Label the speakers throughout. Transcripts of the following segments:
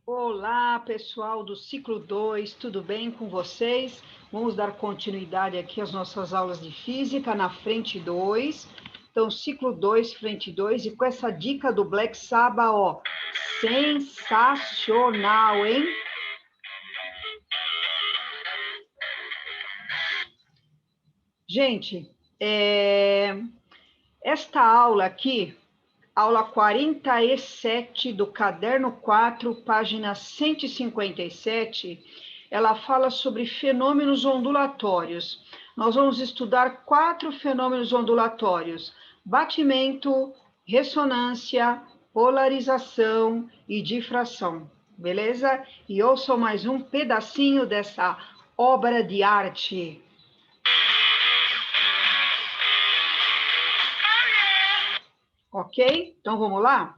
Speaker 1: Olá, pessoal do ciclo 2, tudo bem com vocês? Vamos dar continuidade aqui às nossas aulas de física na frente 2. Então, ciclo 2, frente 2, e com essa dica do Black Sabbath, ó, sensacional, hein? Gente, esta aula aqui, aula 47 do caderno 4, página 157, ela fala sobre fenômenos ondulatórios. Nós vamos estudar 4 fenômenos ondulatórios: batimento, ressonância, polarização e difração, beleza? E ouçam mais um pedacinho dessa obra de arte. Ok? Então vamos lá?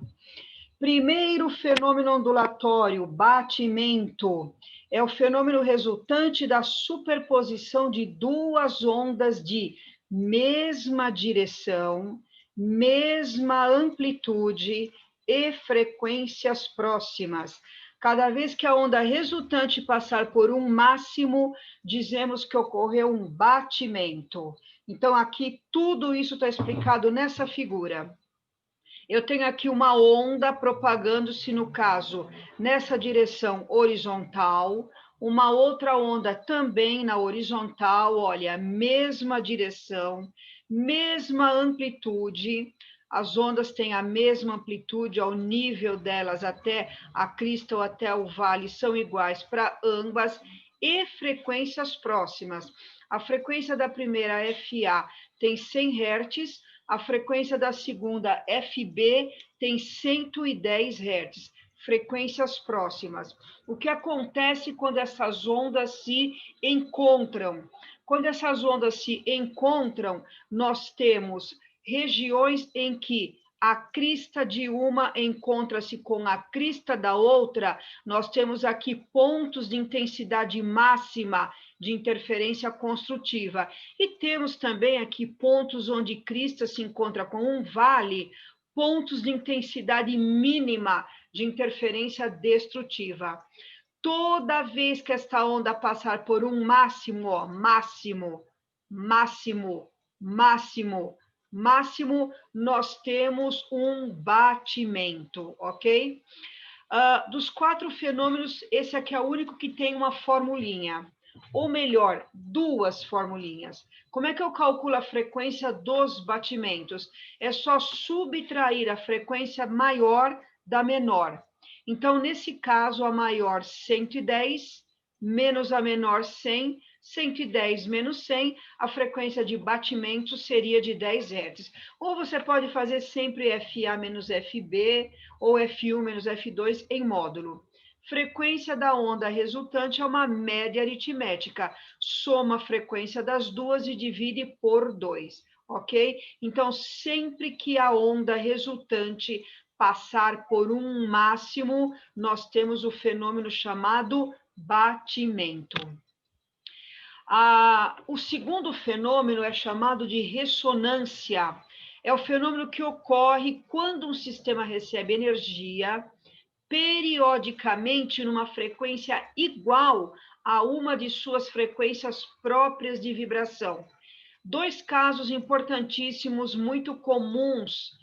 Speaker 1: Primeiro fenômeno ondulatório, batimento, é o fenômeno resultante da superposição de duas ondas de mesma direção, mesma amplitude e frequências próximas. Cada vez que a onda resultante passar por um máximo, dizemos que ocorreu um batimento. Então, aqui tudo isso está explicado nessa figura. Eu tenho aqui uma onda propagando-se, no caso, nessa direção horizontal, uma outra onda também na horizontal, olha, mesma direção, mesma amplitude, as ondas têm a mesma amplitude ao nível delas, até a crista ou até o vale, são iguais para ambas, e frequências próximas. A frequência da primeira, FA, tem 100 Hz, a frequência da segunda, FB, tem 110 Hz, frequências próximas. O que acontece quando essas ondas se encontram? Quando essas ondas se encontram, nós temos regiões em que a crista de uma encontra-se com a crista da outra, nós temos aqui pontos de intensidade máxima de interferência construtiva. E temos também aqui pontos onde crista se encontra com um vale, pontos de intensidade mínima de interferência destrutiva. Toda vez que esta onda passar por um máximo, ó, máximo, máximo, máximo, máximo, nós temos um batimento, ok? Dos 4 fenômenos, esse aqui é o único que tem uma formulinha. Ou melhor, 2 formulinhas. Como é que eu calculo a frequência dos batimentos? É só subtrair a frequência maior da menor. Então, nesse caso, a maior 110 menos a menor 100, 110 menos 100, a frequência de batimento seria de 10 Hz. Ou você pode fazer sempre FA menos FB, ou F1 menos F2 em módulo. Frequência da onda resultante é uma média aritmética. Soma a frequência das duas e divide por 2, ok? Então, sempre que a onda resultante passar por um máximo, nós temos o fenômeno chamado batimento. O segundo fenômeno é chamado de ressonância. É o fenômeno que ocorre quando um sistema recebe energia periodicamente numa frequência igual a uma de suas frequências próprias de vibração. 2 casos importantíssimos, muito comuns,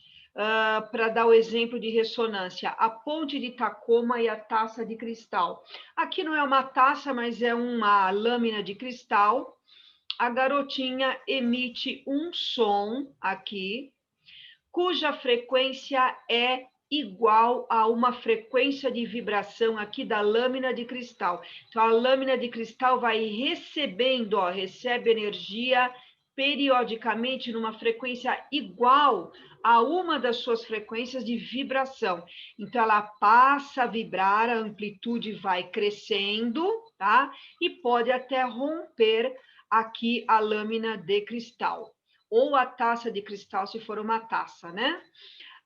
Speaker 1: para dar o exemplo de ressonância: a ponte de Tacoma e a taça de cristal. Aqui não é uma taça, mas é uma lâmina de cristal. A garotinha emite um som aqui, cuja frequência é igual a uma frequência de vibração aqui da lâmina de cristal. Então, a lâmina de cristal vai recebendo, ó, recebe energia periodicamente numa frequência igual a uma das suas frequências de vibração. Então, ela passa a vibrar, a amplitude vai crescendo, tá? E pode até romper aqui a lâmina de cristal, ou a taça de cristal, se for uma taça, né?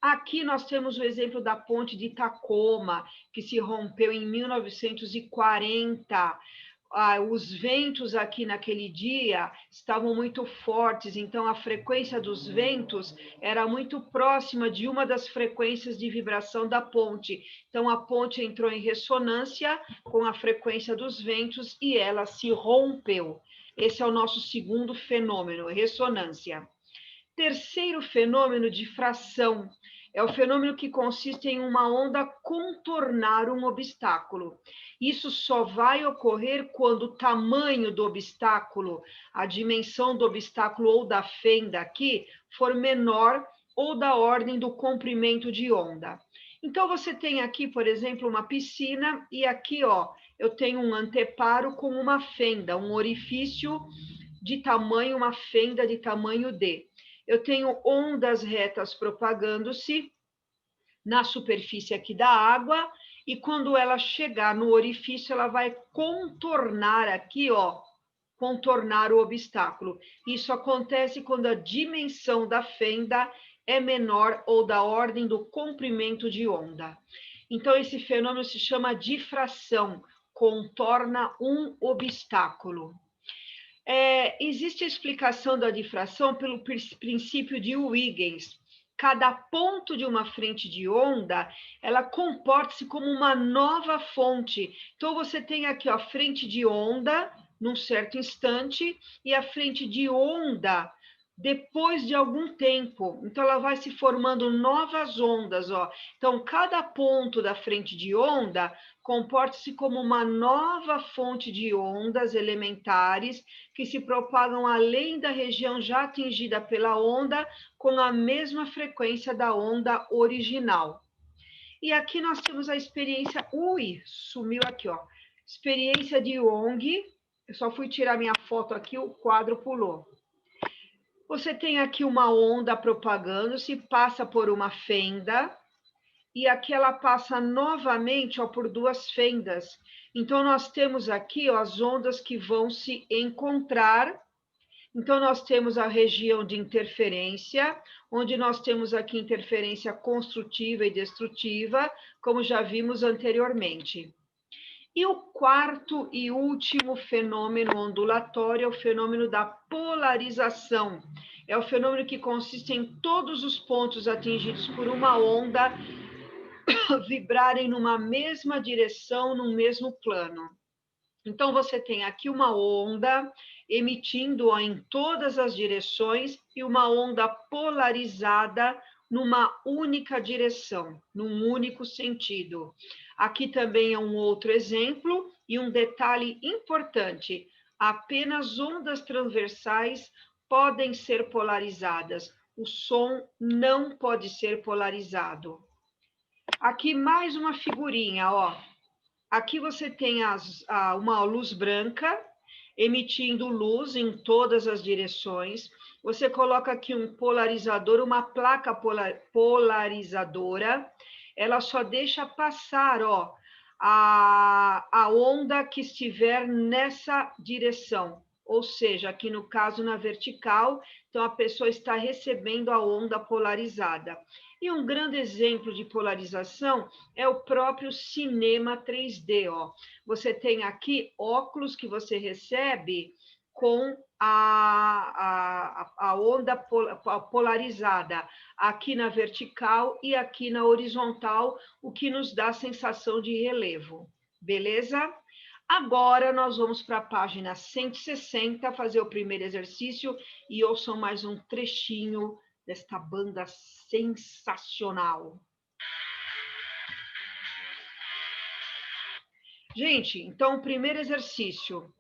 Speaker 1: Aqui nós temos o exemplo da ponte de Tacoma, que se rompeu em 1940. os ventos aqui naquele dia estavam muito fortes, então a frequência dos ventos era muito próxima de uma das frequências de vibração da ponte. Então a ponte entrou em ressonância com a frequência dos ventos e ela se rompeu. Esse é o nosso segundo fenômeno, ressonância. Terceiro fenômeno, difração. É o fenômeno que consiste em uma onda contornar um obstáculo. Isso só vai ocorrer quando o tamanho do obstáculo, a dimensão do obstáculo ou da fenda aqui, for menor ou da ordem do comprimento de onda. Então, você tem aqui, por exemplo, uma piscina e aqui, ó, eu tenho um anteparo com uma fenda, um orifício de tamanho, uma fenda de tamanho D. Eu tenho ondas retas propagando-se na superfície aqui da água, e quando ela chegar no orifício, ela vai contornar aqui, ó, contornar o obstáculo. Isso acontece quando a dimensão da fenda é menor ou da ordem do comprimento de onda. Então, esse fenômeno se chama difração, contorna um obstáculo. Existe a explicação da difração pelo princípio de Huygens. Cada ponto de uma frente de onda, ela comporta-se como uma nova fonte. Então, você tem aqui a frente de onda, num certo instante, e a frente de onda depois de algum tempo. Então, ela vai se formando novas ondas, ó. Então, cada ponto da frente de onda comporta-se como uma nova fonte de ondas elementares que se propagam além da região já atingida pela onda com a mesma frequência da onda original. E aqui nós temos a experiência... Ui, sumiu aqui, ó. Experiência de Young. Eu só fui tirar minha foto aqui, o quadro pulou. Você tem aqui uma onda propagando-se, passa por uma fenda, e aqui ela passa novamente, ó, por duas fendas. Então, nós temos aqui, ó, as ondas que vão se encontrar. Então, nós temos a região de interferência, onde nós temos aqui interferência construtiva e destrutiva, como já vimos anteriormente. E o quarto e último fenômeno ondulatório é o fenômeno da polarização. É o fenômeno que consiste em todos os pontos atingidos por uma onda vibrarem numa mesma direção, num mesmo plano. Então, você tem aqui uma onda emitindo em todas as direções e uma onda polarizada numa única direção, num único sentido. Aqui também é um outro exemplo e um detalhe importante: apenas ondas transversais podem ser polarizadas, o som não pode ser polarizado. Aqui mais uma figurinha, ó. Aqui você tem uma luz branca emitindo luz em todas as direções. Você coloca aqui um polarizador, uma placa polarizadora. Ela só deixa passar, ó, a onda que estiver nessa direção. Ou seja, aqui no caso na vertical, então a pessoa está recebendo a onda polarizada. E um grande exemplo de polarização é o próprio cinema 3D, ó. Você tem aqui óculos que você recebe com a onda polarizada aqui na vertical e aqui na horizontal, o que nos dá a sensação de relevo, beleza? Agora nós vamos para a página 160, fazer o primeiro exercício e ouçam mais um trechinho desta banda sensacional. Gente, então o primeiro exercício.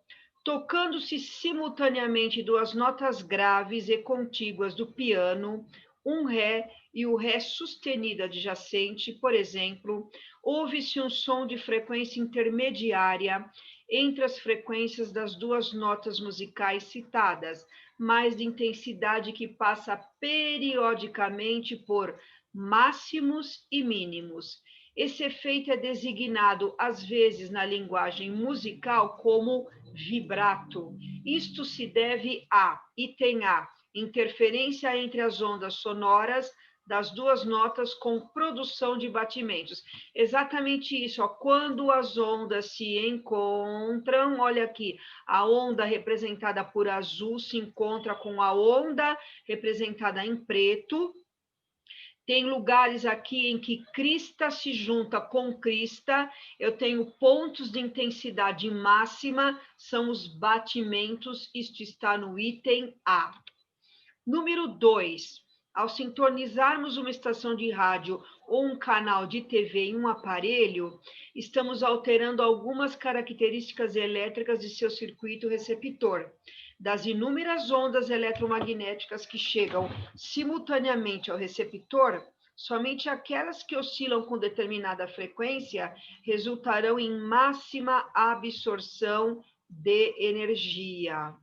Speaker 1: Tocando-se simultaneamente duas notas graves e contíguas do piano, um Ré e o Ré sustenido adjacente, por exemplo, ouve-se um som de frequência intermediária entre as frequências das duas notas musicais citadas, mas de intensidade que passa periodicamente por máximos e mínimos. Esse efeito é designado, às vezes, na linguagem musical como vibrato. Isto se deve a, item A, interferência entre as ondas sonoras das duas notas com produção de batimentos. Exatamente isso, ó, quando as ondas se encontram, olha aqui, a onda representada por azul se encontra com a onda representada em preto. Tem lugares aqui em que crista se junta com crista, eu tenho pontos de intensidade máxima, são os batimentos, isto está no item A. Número 2, ao sintonizarmos uma estação de rádio ou um canal de TV em um aparelho, estamos alterando algumas características elétricas de seu circuito receptor. Das inúmeras ondas eletromagnéticas que chegam simultaneamente ao receptor, somente aquelas que oscilam com determinada frequência resultarão em máxima absorção de energia.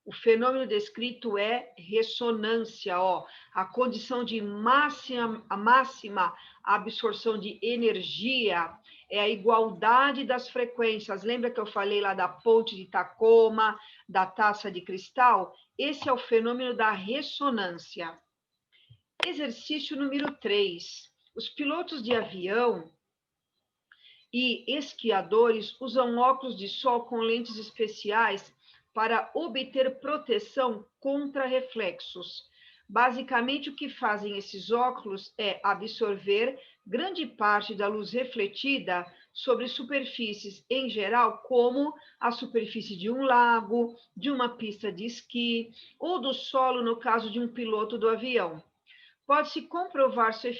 Speaker 1: O fenômeno descrito é ressonância, ó. A condição de máxima absorção de energia é a igualdade das frequências. Lembra que eu falei lá da ponte de Tacoma, da taça de cristal? Esse é o fenômeno da ressonância. Exercício número 3. Os pilotos de avião e esquiadores usam óculos de sol com lentes especiais para obter proteção contra reflexos. Basicamente, o que fazem esses óculos é absorver grande parte da luz refletida sobre superfícies em geral, como a superfície de um lago, de uma pista de esqui ou do solo, no caso de um piloto do avião. Pode-se comprovar sua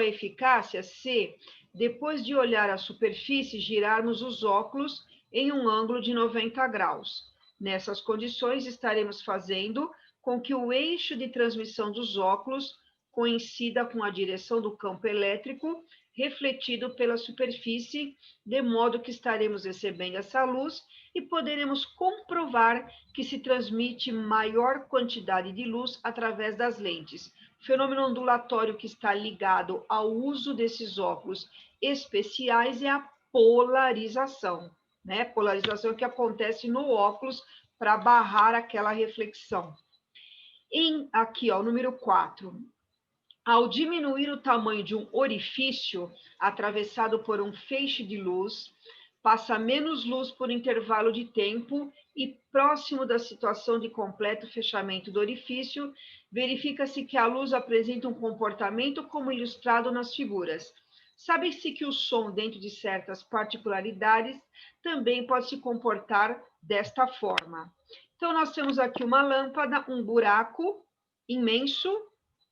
Speaker 1: eficácia se, depois de olhar a superfície, girarmos os óculos em um ângulo de 90 graus. Nessas condições, estaremos fazendo com que o eixo de transmissão dos óculos coincida com a direção do campo elétrico refletido pela superfície, de modo que estaremos recebendo essa luz e poderemos comprovar que se transmite maior quantidade de luz através das lentes. O fenômeno ondulatório que está ligado ao uso desses óculos especiais é a polarização, né? Polarização que acontece no óculos para barrar aquela reflexão. Aqui, ó, número 4. Ao diminuir o tamanho de um orifício atravessado por um feixe de luz, passa menos luz por intervalo de tempo e, próximo da situação de completo fechamento do orifício, verifica-se que a luz apresenta um comportamento como ilustrado nas figuras. Sabe-se que o som, dentro de certas particularidades, também pode se comportar desta forma. Então, nós temos aqui uma lâmpada, um buraco imenso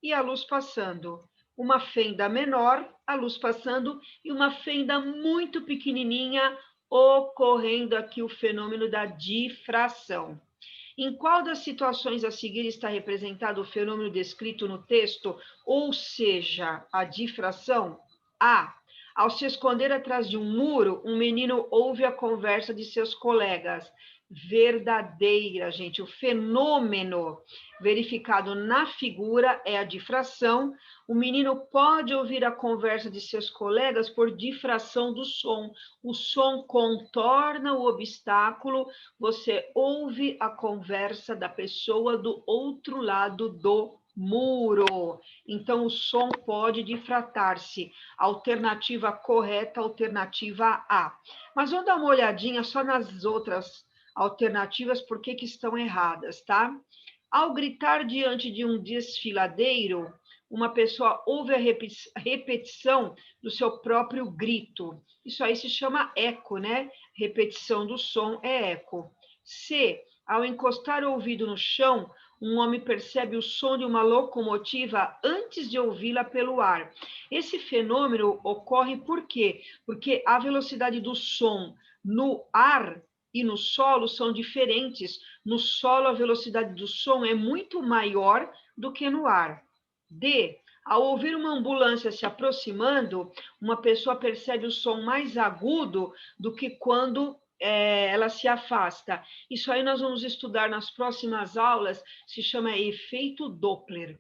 Speaker 1: e a luz passando. Uma fenda menor, a luz passando, e uma fenda muito pequenininha, ocorrendo aqui o fenômeno da difração. Em qual das situações a seguir está representado o fenômeno descrito no texto, ou seja, a difração? A. Ao se esconder atrás de um muro, um menino ouve a conversa de seus colegas. Verdadeira, gente. O fenômeno verificado na figura é a difração. O menino pode ouvir a conversa de seus colegas por difração do som. O som contorna o obstáculo, você ouve a conversa da pessoa do outro lado do muro. Então, o som pode difratar-se. Alternativa correta, alternativa A. Mas vamos dar uma olhadinha só nas outras alternativas, por que estão erradas, tá? Ao gritar diante de um desfiladeiro, uma pessoa ouve a repetição do seu próprio grito. Isso aí se chama eco, né? Repetição do som é eco. C. Ao encostar o ouvido no chão, um homem percebe o som de uma locomotiva antes de ouvi-la pelo ar. Esse fenômeno ocorre por quê? Porque a velocidade do som no ar e no solo são diferentes. No solo, a velocidade do som é muito maior do que no ar. D. Ao ouvir uma ambulância se aproximando, uma pessoa percebe o som mais agudo do que quando ela se afasta. Isso aí nós vamos estudar nas próximas aulas, se chama efeito Doppler.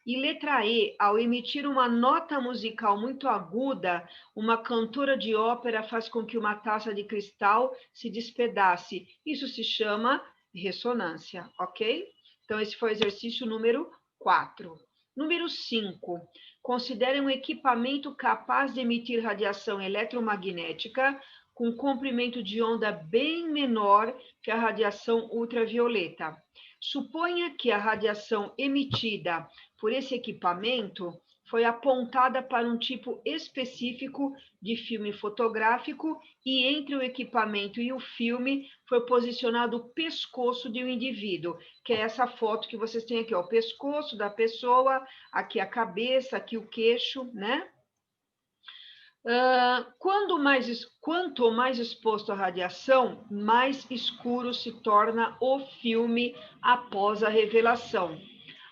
Speaker 1: E letra E, ao emitir uma nota musical muito aguda, uma cantora de ópera faz com que uma taça de cristal se despedace. Isso se chama ressonância, ok? Então, esse foi o exercício número 4. Número 5. Considere um equipamento capaz de emitir radiação eletromagnética com comprimento de onda bem menor que a radiação ultravioleta. Suponha que a radiação emitida por esse equipamento foi apontada para um tipo específico de filme fotográfico e entre o equipamento e o filme foi posicionado o pescoço de um indivíduo, que é essa foto que vocês têm aqui, ó, o pescoço da pessoa, aqui a cabeça, aqui o queixo, né? Quanto mais exposto à radiação, mais escuro se torna o filme após a revelação.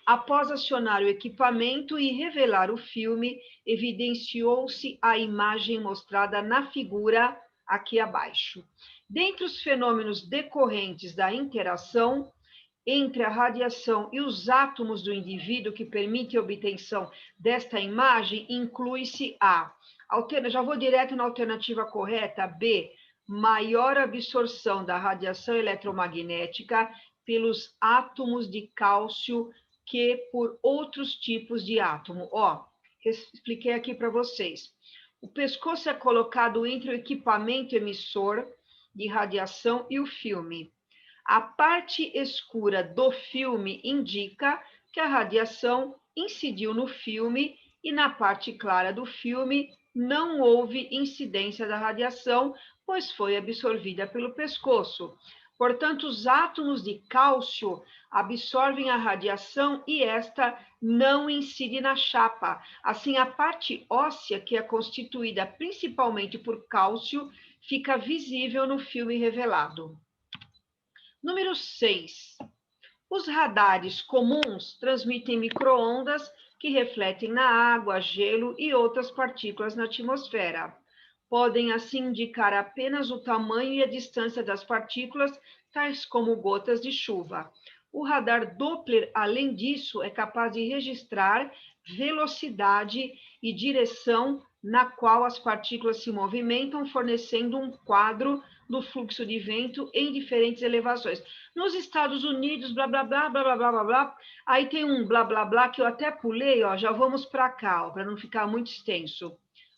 Speaker 1: Após acionar o equipamento e revelar o filme, evidenciou-se a imagem mostrada na figura aqui abaixo. Dentre os fenômenos decorrentes da interação entre a radiação e os átomos do indivíduo que permite a obtenção desta imagem, inclui-se já vou direto na alternativa correta, B, maior absorção da radiação eletromagnética pelos átomos de cálcio que por outros tipos de átomo. Ó, expliquei aqui para vocês. O pescoço é colocado entre o equipamento emissor de radiação e o filme. A parte escura do filme indica que a radiação incidiu no filme e na parte clara do filme não houve incidência da radiação, pois foi absorvida pelo pescoço. Portanto, os átomos de cálcio absorvem a radiação e esta não incide na chapa. Assim, a parte óssea, que é constituída principalmente por cálcio, fica visível no filme revelado. Número 6. Os radares comuns transmitem microondas que refletem na água, gelo e outras partículas na atmosfera. Podem, assim, indicar apenas o tamanho e a distância das partículas, tais como gotas de chuva. O radar Doppler, além disso, é capaz de registrar velocidade e direção na qual as partículas se movimentam, fornecendo um quadro do fluxo de vento em diferentes elevações. Nos Estados Unidos, blá, blá, blá, blá, blá, blá, blá, blá, aí tem um blá, blá, blá, que eu até pulei, ó, já vamos para cá, para não ficar muito extenso.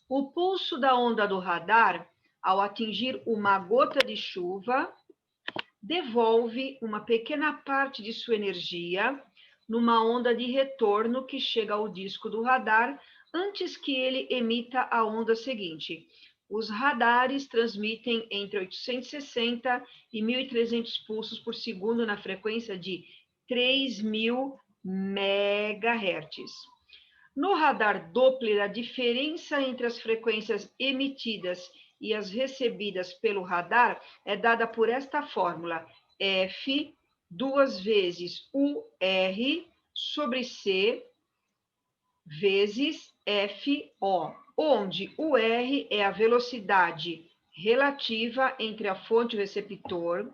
Speaker 1: O pulso da onda do radar, ao atingir uma gota de chuva, devolve uma pequena parte de sua energia numa onda de retorno que chega ao disco do radar antes que ele emita a onda seguinte. Os radares transmitem entre 860 e 1.300 pulsos por segundo na frequência de 3.000 MHz. No radar Doppler, a diferença entre as frequências emitidas e as recebidas pelo radar é dada por esta fórmula: F 2 vezes UR sobre C vezes FO, onde o R é a velocidade relativa entre a fonte e o receptor,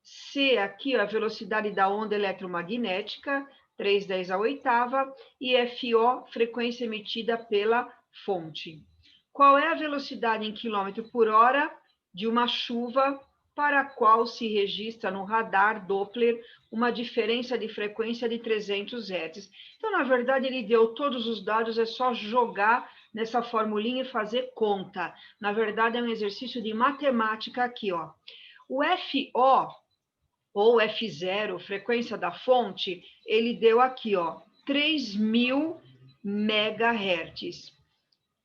Speaker 1: C aqui é a velocidade da onda eletromagnética, 3/10⁸, e FO, frequência emitida pela fonte. Qual é a velocidade em quilômetro por hora de uma chuva para a qual se registra no radar Doppler uma diferença de frequência de 300 Hz? Então, na verdade, ele deu todos os dados, é só jogar nessa formulinha e fazer conta. Na verdade, é um exercício de matemática aqui, ó. O FO, ou F0, frequência da fonte, ele deu aqui, ó, 3.000 MHz.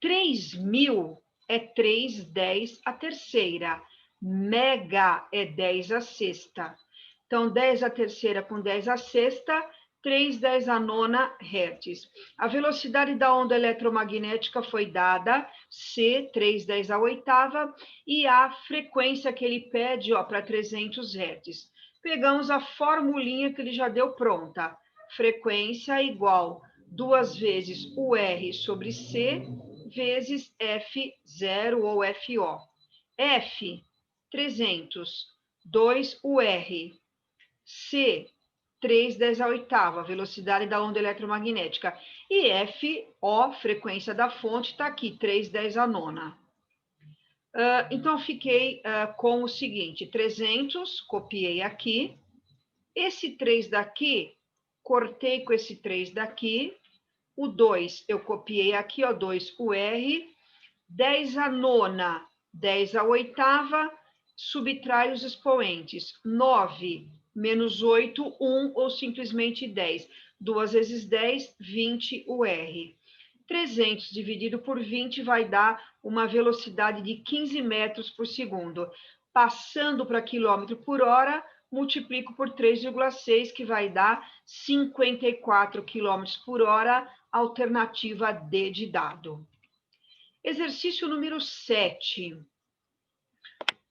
Speaker 1: 3.000 é 3/10⁻. Mega é 10⁻⁶. Então, 10⁻³ com 10⁻⁶, 3/10⁹ Hz. A velocidade da onda eletromagnética foi dada, C, 3/10⁸, e a frequência que ele pede, ó, para 300 Hz. Pegamos a formulinha que ele já deu pronta. Frequência igual 2 vezes UR sobre C vezes F0 ou FO. F, 300, 2 UR. C, 3/10⁸, velocidade da onda eletromagnética. E FO, frequência da fonte, está aqui, 3/10⁹. Então, fiquei com o seguinte, 300, copiei aqui. Esse 3 daqui, cortei com esse 3 daqui, O 2, eu copiei aqui, ó, 2 UR. 10 a nona, 10 a oitava, subtrai os expoentes. 9 menos 8, 1 ou simplesmente 10. 2 vezes 10, 20 UR. 300 dividido por 20 vai dar uma velocidade de 15 metros por segundo. Passando para quilômetro por hora, multiplico por 3,6, que vai dar 54 quilômetros por hora, alternativa D de dado. Exercício número 7.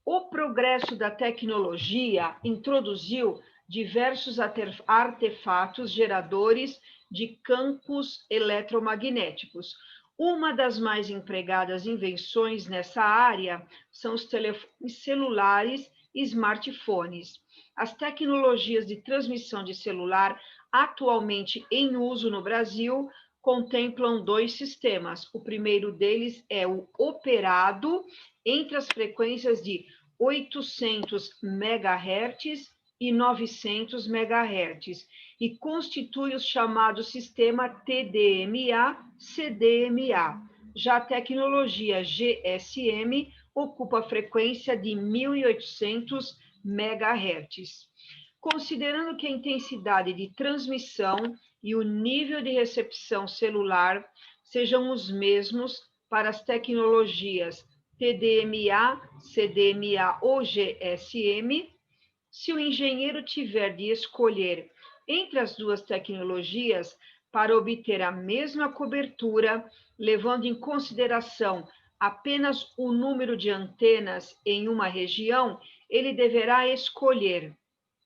Speaker 1: O progresso da tecnologia introduziu diversos artefatos geradores de campos eletromagnéticos. Uma das mais empregadas invenções nessa área são os telefones celulares e smartphones. As tecnologias de transmissão de celular atualmente em uso no Brasil contemplam 2 sistemas. O primeiro deles é o operado entre as frequências de 800 MHz e 900 MHz e constitui o chamado sistema TDMA-CDMA. Já a tecnologia GSM ocupa a frequência de 1800 MHz. Considerando que a intensidade de transmissão e o nível de recepção celular sejam os mesmos para as tecnologias TDMA, CDMA ou GSM, se o engenheiro tiver de escolher entre as duas tecnologias para obter a mesma cobertura, levando em consideração apenas o número de antenas em uma região, ele deverá escolher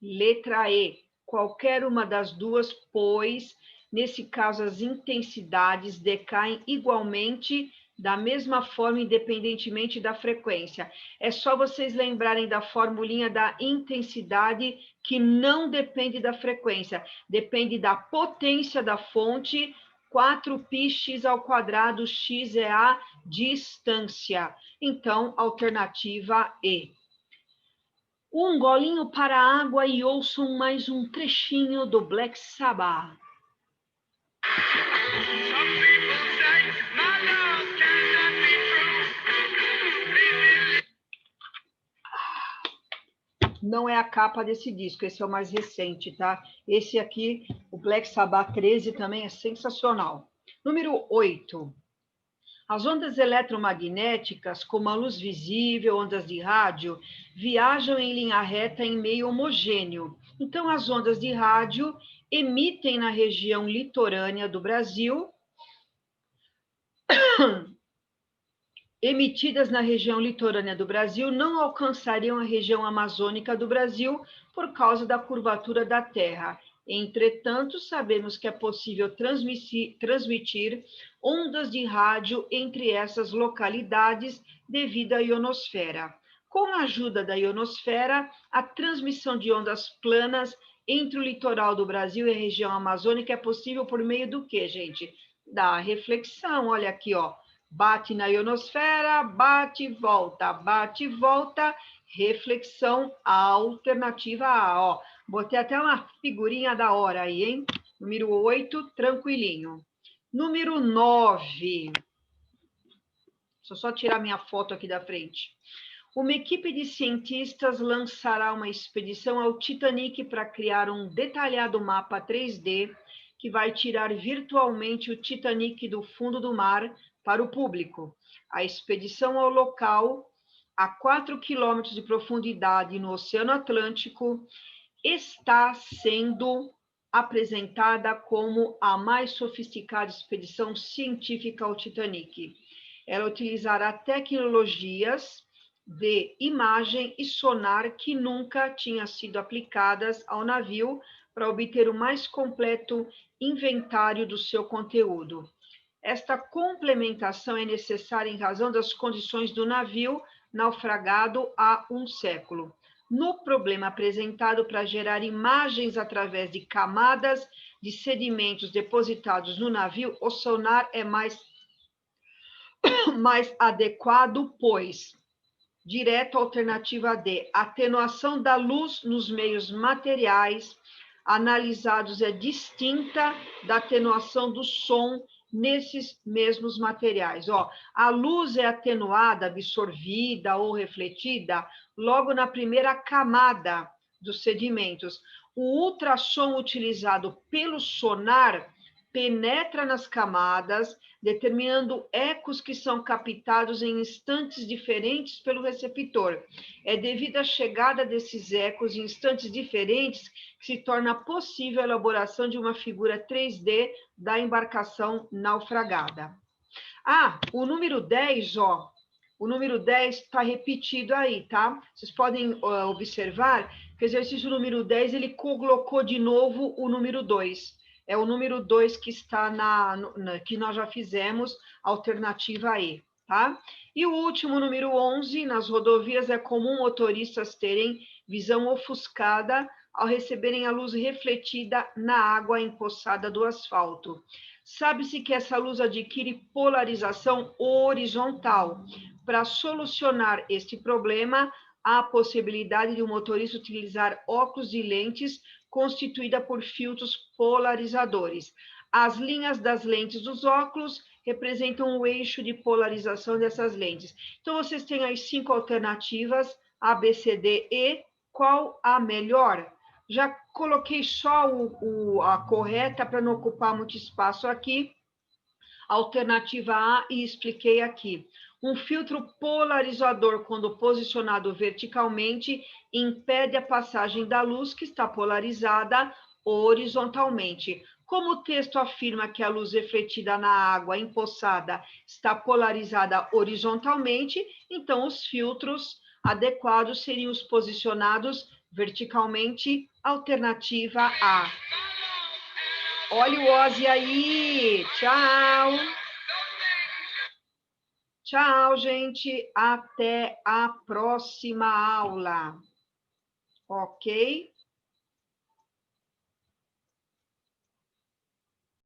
Speaker 1: letra E, qualquer uma das duas, pois, nesse caso, as intensidades decaem igualmente da mesma forma, independentemente da frequência. É só vocês lembrarem da formulinha da intensidade, que não depende da frequência, depende da potência da fonte, 4πx², x é a distância. Então, alternativa E. Um golinho para a água e ouçam mais um trechinho do Black Sabbath. Não é a capa desse disco, esse é o mais recente, tá? Esse aqui, o Black Sabbath 13, também é sensacional. Número 8. As ondas eletromagnéticas, como a luz visível, ondas de rádio, viajam em linha reta em meio homogêneo. Então, as ondas de rádio emitem na região litorânea do Brasil, emitidas na região litorânea do Brasil, não alcançariam a região amazônica do Brasil por causa da curvatura da Terra. Entretanto, sabemos que é possível transmitir ondas de rádio entre essas localidades devido à ionosfera. Com a ajuda da ionosfera, a transmissão de ondas planas entre o litoral do Brasil e a região amazônica é possível por meio do quê, gente? Da reflexão. Olha aqui, ó. Bate na ionosfera, bate e volta, reflexão, alternativa A, ó. Botei até uma figurinha da hora aí, hein? Número 8, tranquilinho. Número 9. Deixa eu só tirar minha foto aqui da frente. Uma equipe de cientistas lançará uma expedição ao Titanic para criar um detalhado mapa 3D que vai tirar virtualmente o Titanic do fundo do mar para o público. A expedição ao local, a 4 quilômetros de profundidade no Oceano Atlântico, está sendo apresentada como a mais sofisticada expedição científica ao Titanic. Ela utilizará tecnologias de imagem e sonar que nunca tinham sido aplicadas ao navio para obter o mais completo inventário do seu conteúdo. Esta complementação é necessária em razão das condições do navio naufragado há um século. No problema apresentado para gerar imagens através de camadas de sedimentos depositados no navio, o sonar é mais adequado, pois, direto, alternativa D, atenuação da luz nos meios materiais, analisados é distinta da atenuação do som nesses mesmos materiais. Ó, a luz é atenuada, absorvida ou refletida logo na primeira camada dos sedimentos. O ultrassom utilizado pelo sonar penetra nas camadas, determinando ecos que são captados em instantes diferentes pelo receptor. É devido à chegada desses ecos em instantes diferentes que se torna possível a elaboração de uma figura 3D da embarcação naufragada. Ah, o número 10, ó, o número 10 está repetido aí, tá? Vocês podem observar que o exercício número 10, ele colocou de novo o número 2. É o número 2 que está que nós já fizemos, alternativa E, tá? E o último, número 11, nas rodovias é comum motoristas terem visão ofuscada ao receberem a luz refletida na água empoçada do asfalto. Sabe-se que essa luz adquire polarização horizontal. Para solucionar este problema, há a possibilidade de o motorista utilizar óculos e lentes constituída por filtros polarizadores. As linhas das lentes dos óculos representam o eixo de polarização dessas lentes. Então, vocês têm aí 5 alternativas, A, B, C, D, E. Qual a melhor? Já coloquei só a correta para não ocupar muito espaço aqui. Alternativa A, e expliquei aqui. Um filtro polarizador, quando posicionado verticalmente, impede a passagem da luz que está polarizada horizontalmente. Como o texto afirma que a luz refletida na água empoçada está polarizada horizontalmente, então os filtros adequados seriam os posicionados verticalmente. Alternativa A. Olha o Ozzy aí. Tchau. Tchau, gente. Até a próxima aula. Ok?